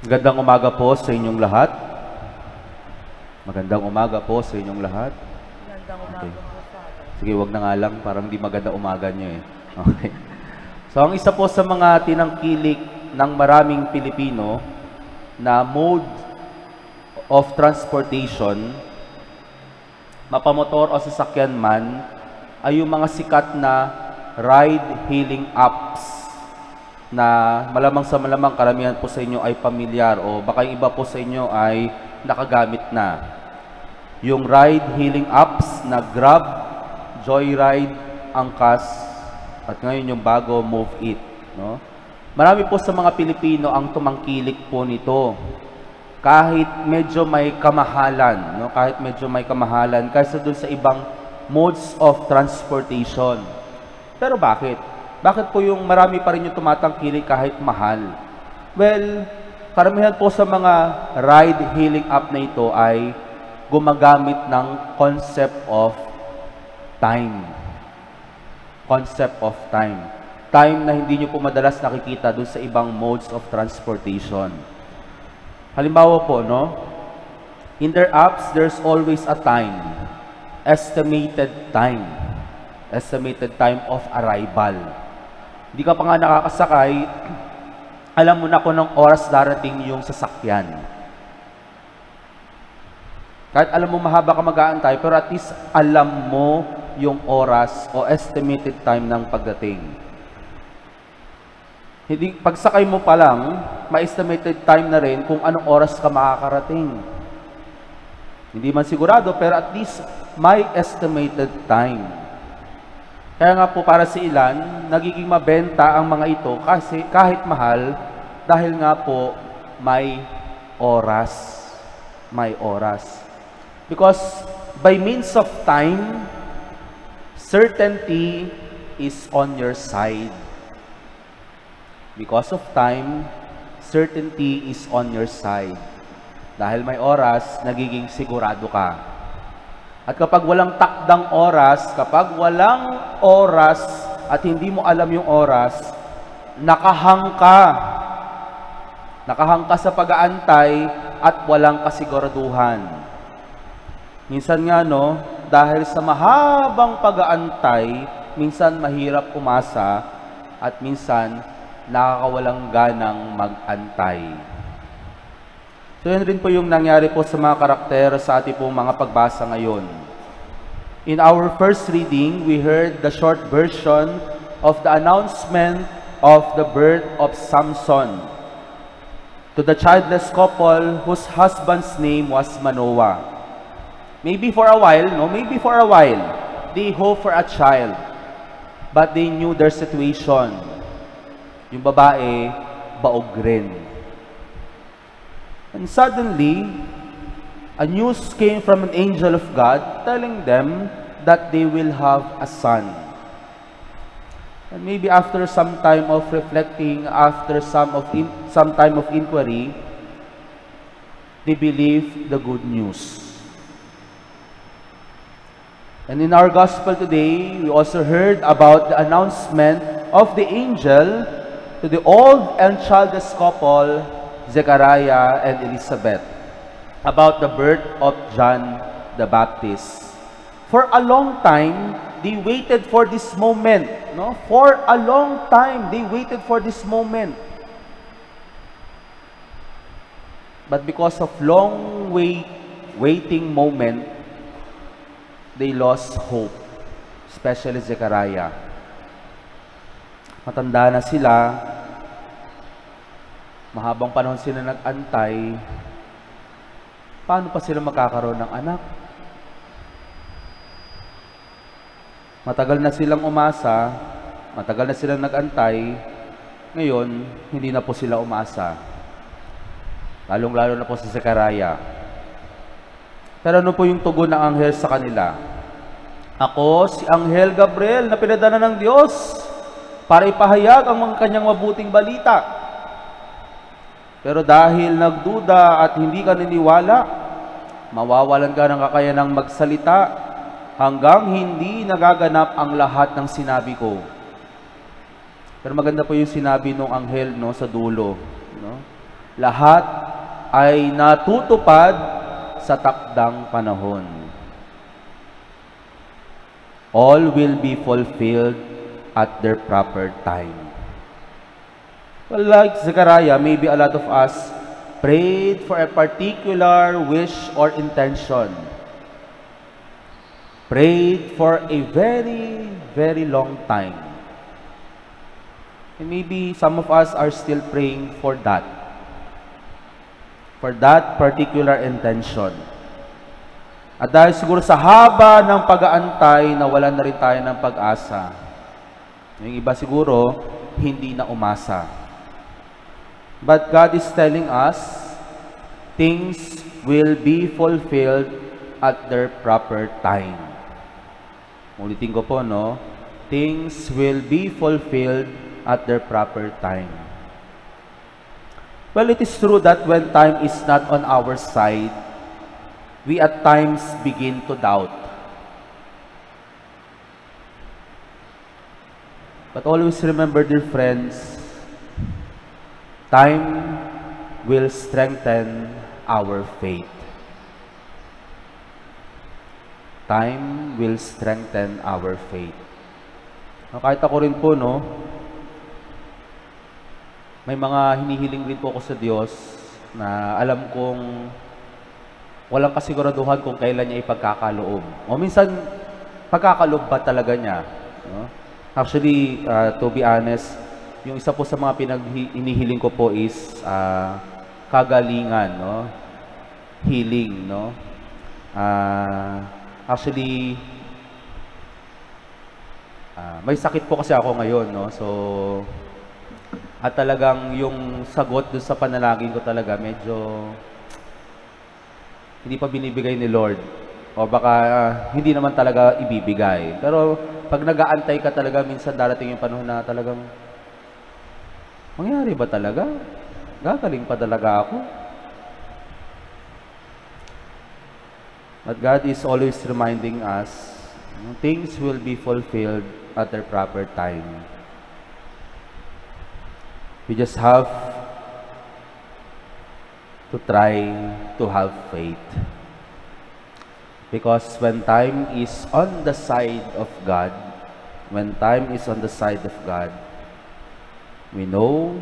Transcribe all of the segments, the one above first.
Magandang umaga po sa inyong lahat. Magandang umaga po sa inyong lahat. Magandang umaga po, Father. Sige, wag na nga lang, parang di maganda umaga nyo eh. Okay. So, ang isa po sa mga tinangkilik ng maraming Pilipino na mode of transportation, mapamotor o sasakyan man, ay yung mga sikat na ride-hailing apps na malamang sa malamang karamihan po sa inyo ay pamilyar o baka yung iba po sa inyo ay nakagamit na. Yung ride-hailing apps na Grab, Joyride, Angkas, at ngayon yung bago, Move It. No? Marami po sa mga Pilipino ang tumangkilik po nito. Kahit medyo may kamahalan, no? Kahit medyo may kamahalan kaysa dun sa ibang modes of transportation. Pero bakit? Bakit po yung marami pa rin yung tumatangkilik kahit mahal? Well, karamihan po sa mga ride-hailing app na ito ay gumagamit ng concept of time. Concept of time. Time na hindi nyo po madalas nakikita doon sa ibang modes of transportation. Halimbawa po, no? In their apps, there's always a time. Estimated time. Estimated time of arrival. Hindi ka pa nga nakakasakay, alam mo na kung anong oras darating yung sasakyan. Kahit alam mo mahaba ka mag-aantay, pero at least alam mo yung oras o estimated time ng pagdating. Hindi, pagsakay mo pa lang, may estimated time na rin kung anong oras ka makakarating. Hindi man sigurado, pero at least may estimated time. Kaya nga po para sa ilan, nagiging mabenta ang mga ito kasi kahit mahal, dahil nga po may oras. May oras. Because by means of time, certainty is on your side. Because of time, certainty is on your side. Dahil may oras, nagiging sigurado ka. At kapag walang takdang oras, kapag walang oras at hindi mo alam yung oras, nakahang ka. Nakahang ka sa pag-aantay at walang kasiguraduhan. Minsan nga, no, dahil sa mahabang pag-aantay, minsan mahirap umasa at minsan nakakawalang ganang mag-antay. So yan rin po yung nangyari po sa mga karakter sa ating pong mga pagbasa ngayon. In our first reading, we heard the short version of the announcement of the birth of Samson to the childless couple whose husband's name was Manoah. Maybe for a while, they hoped for a child, but they knew their situation. Yung babae, baog rin. And suddenly, a news came from an angel of God telling them that they will have a son. And maybe after some time of reflecting, after some time of inquiry, they believe the good news. And in our gospel today, we also heard about the announcement of the angel to the old and childless couple, Zechariah and Elizabeth, about the birth of John the Baptist. For a long time, they waited for this moment. No? For a long time, they waited for this moment. But because of long waiting moment, they lost hope, especially Zechariah. Matanda na sila, mahabang panahon sila nag-antay, paano pa sila magkakaroon ng anak? Matagal na silang umasa, matagal na silang nag-antay, ngayon, hindi na po sila umasa. Lalong-lalo na po si Zechariah. Pero ano po yung tugon ng anghel sa kanila? Ako, si Anghel Gabriel na pinadala ng Diyos para ipahayag ang mga kanyang mabuting balita. Pero dahil nagduda at hindi ka niniwala, mawawalan ka ng kakayanang magsalita hanggang hindi nagaganap ang lahat ng sinabi ko. Pero maganda po yung sinabi ng anghel, no, sa dulo, no? lahat ay natutupad sa takdang panahon. All will be fulfilled at their proper time. Well, like Zechariah, maybe a lot of us prayed for a particular wish or intention. Prayed for a very, very long time. And maybe some of us are still praying for that particular intention. At dahil siguro sa haba ng pag-aantay, nawalan na rin tayo ng pag-asa. Yung iba siguro, hindi na umasa. But God is telling us, things will be fulfilled at their proper time. Ulitin ko po, no? Things will be fulfilled at their proper time. Well, it is true that when time is not on our side, we at times begin to doubt. But always remember, dear friends, time will strengthen our faith. Time will strengthen our faith. Kahit ako rin po, no, may mga hinihiling rin po ako sa Diyos na alam kong walang kasiguraduhan kung kailan niya ipagkakaloob. O minsan, pagkakaloob ba talaga niya? No? Actually, to be honest, yung isa po sa mga inihiling ko po is kagalingan, no? Healing, no? Actually, may sakit po kasi ako ngayon, no? So, at talagang yung sagot dun sa panalangin ko talaga, medyo hindi pa binibigay ni Lord. O baka hindi naman talaga ibibigay. Pero pag nag-aantay ka talaga, minsan darating yung panahon na talagang mangyari ba talaga? Gagaling pa talaga ako? But God is always reminding us, things will be fulfilled at their proper time. We just have to try to have faith. Because when time is on the side of God, when time is on the side of God, we know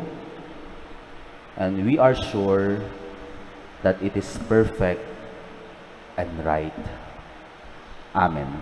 and we are sure that it is perfect and right. Amen.